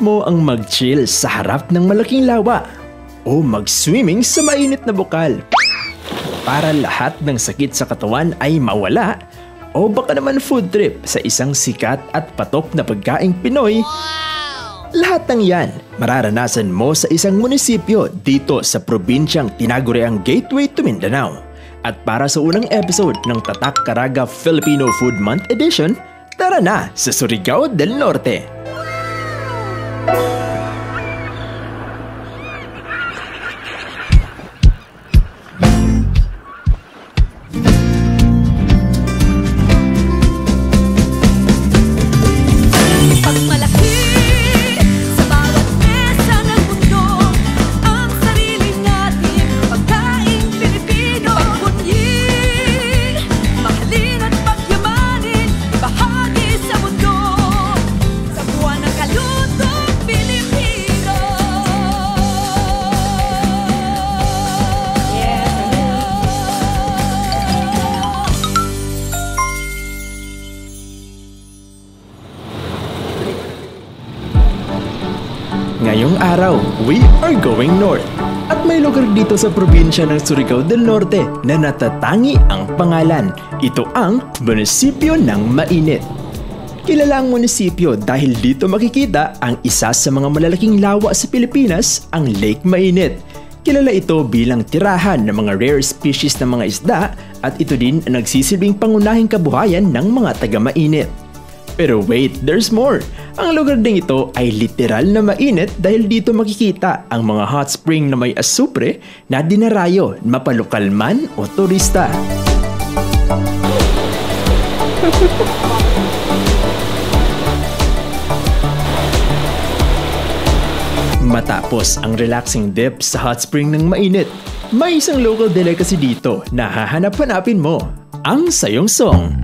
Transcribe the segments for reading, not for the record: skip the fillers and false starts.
mo ang mag-chill sa harap ng malaking lawa o mag-swimming sa mainit na bukal para lahat ng sakit sa katawan ay mawala, o baka naman food trip sa isang sikat at patok na pagkaing Pinoy. Lahat ng yan mararanasan mo sa isang munisipyo dito sa probinsyang tinaguriang Gateway to Mindanao. At para sa unang episode ng Tatak Caraga Filipino Food Month Edition, tara na sa Surigao del Norte! Ngayong araw, we are going north. At may lugar dito sa probinsya ng Surigao del Norte na natatangi ang pangalan. Ito ang Munisipyo ng Mainit. Kilala ang munisipyo dahil dito makikita ang isa sa mga malalaking lawa sa Pilipinas, ang Lake Mainit. Kilala ito bilang tirahan ng mga rare species ng mga isda at ito din ang nagsisilbing pangunahing kabuhayan ng mga taga-mainit. Pero wait, there's more! Ang lugar ding ito ay literal na mainit dahil dito makikita ang mga hot spring na may asupre na dinarayo mapalokal man o turista. Matapos ang relaxing dip sa hot spring ng mainit, may isang local delicacy dito na hahanap-hanapin mo, ang sayongsong.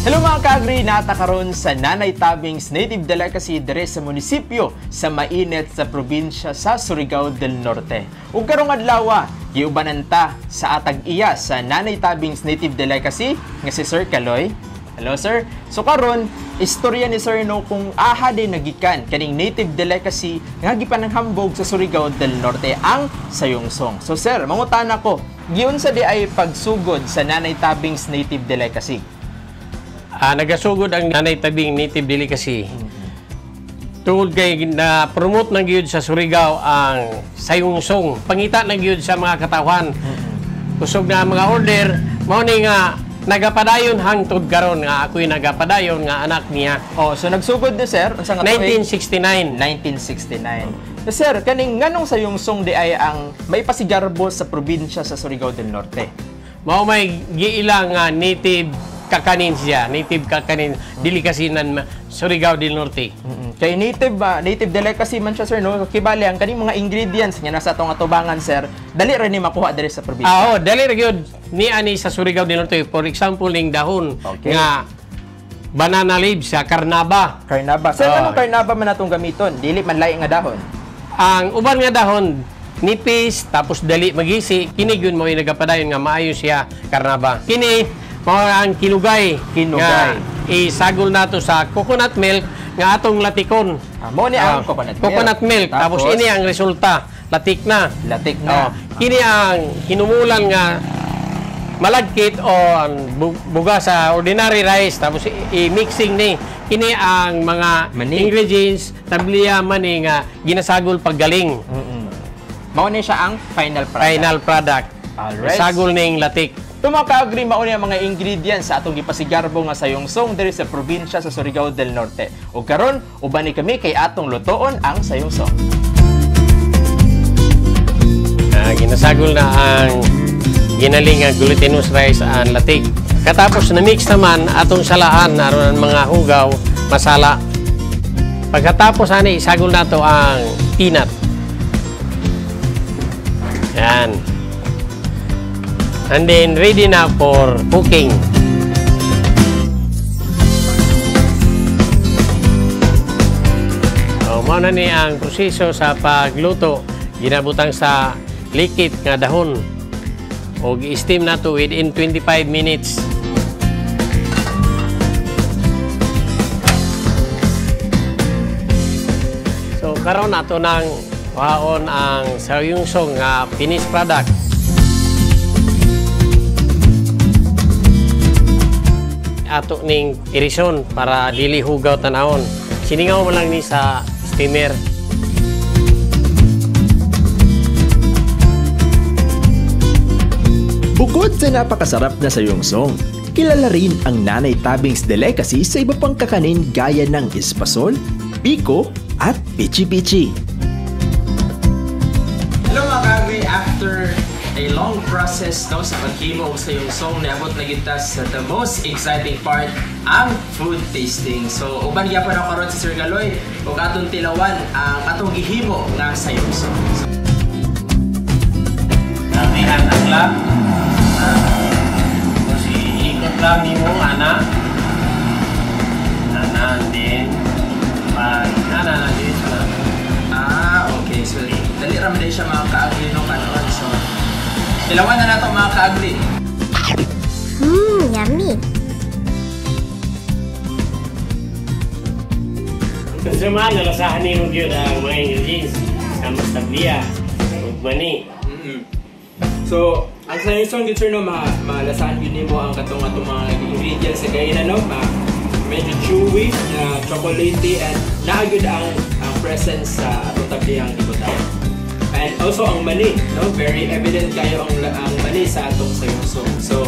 Hello mga ka-agri, natakaroon sa Nanay Tabing's native delicacy dire sa munisipyo sa mainit sa probinsya sa Surigao del Norte. Ug karong adlaw, giubananta sa atag iya sa Nanay Tabing's native delicacy nga si Sir Kaloy. Hello sir. So karon, istorya ni Sir no kung aha din nagikan kaning native delicacy nga gipananghambog sa Surigao del Norte ang sayongsong. So sir, mangutana ko, giunsa di ay pagsugod sa Nanay Tabing's native delicacy? Nagasugod ang Nanay Tabing native delicacy. Tungod kay na promote ng gyud sa Surigao ang sayongsong. Pangita ng gyud sa mga katawan. Kusog na mga order, mao ni nga nagapadayon hangtod karon nga ako'y nagapadayon nga anak niya. Oh, so nagsugod ni sir unsa nga 1969. 1969. Sir, kaning nganong sayongsong di ay ang may pasigarbo sa probinsya sa Surigao del Norte? Mao may giilang nga native kakanin siya, native kakanin delicacy ng Surigao del Norte. Kay native delicacy man siya sir no, kibali ang kaning mga ingredients nga nasa atong atubangan sir, dali ra ni makuha diri sa probinsya. Dali ra gyud ni ani sa Surigao del Norte. For example, ning dahon nga banana leaves sa karnaba. Sir, anong karnaba man natong gamiton? Dili man lain nga dahon. Ang uban nga dahon nipis tapos dali magisi, kini gyud mo nagapadayon nga maayo siya karnaba. Kini ang kinugay. Nga, isagol nato sa coconut milk nga atong latikon. Mo ni ang coconut milk. Tapos ini ang resulta, latik na. Kini ang hinumulan nga malagkit o buga sa ordinary rice tapos i-mixing ni. Kini ang mga ingredients tabliya man nga ginasagol paggaling. Mao ni siya ang final product. Alright. Sagol ning latik. Mga ka-agri, mauni ang mga ingredients sa atong gipasigarbo nga sayongsong diri sa probinsya sa Surigao del Norte. Ug karon, ubani kami kay atong lutoon ang sayongsong. Ginasagol na ang ginaling nga glutinous rice ang latik. Katapos na mix naman atong salaan aron ang mga hugaw, masala. Pagkatapos ani isagol nato ang peanut. Yan. And then, ready na for cooking. So, mao na ni ang proseso sa pagluto. Ginabutang sa liquid nga dahon. o i-steam na to within 25 minutes. So karon nato nang waon ang sayungsong nga finished product. Ato ning irison para dili hugaw tanahon. Siningaw mo lang ni sa steamer. Bukod sa napakasarap na sayungsong, kilala rin ang Nanay Tabing's delicacy sa iba pang kakanin gaya ng espasol, piko, at pichi-pichi. Hello mga kagwe, after a long process no, sa paghimo sa yung song, naabot na kita sa the most exciting part, ang food tasting. So, uban gyapon ako karon si Sir Galoy ug atong tilawan ang atong gihimo nga sa yung song. Damihan ang lang. Kasi ikot lang ni mo, ana. Ana, din. Ana na din. Okay. So, dali raman din siya mga kaagli no kanon. So, tilawan na nato mga kaagli. Yummy. Kasi man, nalasahan ni mo yun ang mga ingredients. Sama sa tabliya, mani. So, ang sayungsong dito no, malasahan yun mo ang katong atong mga ingredients sa kainan no, medyo chewy, na chocolatey, and naagod ang presence sa atong tablihang ibutang. And also ang mani, no, very evident kayo ang mani sa atong sayungsong. So,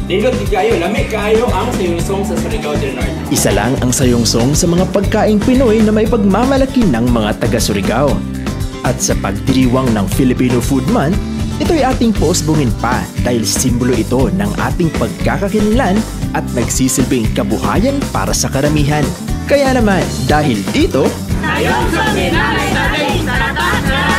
nindot kayo, lamig kayo ang sayungsong sa Surigao del Norte. Isa lang ang sayungsong sa mga pagkaing Pinoy na may pagmamalaki ng mga taga-Surigao. At sa pagdiriwang ng Filipino Food Month, ito'y ating pausbungin pa dahil simbolo ito ng ating pagkakakilanlan at nagsisilbing kabuhayan para sa karamihan. Kaya naman, dahil dito, Sayungsong ni Nanay Tabing sa lahat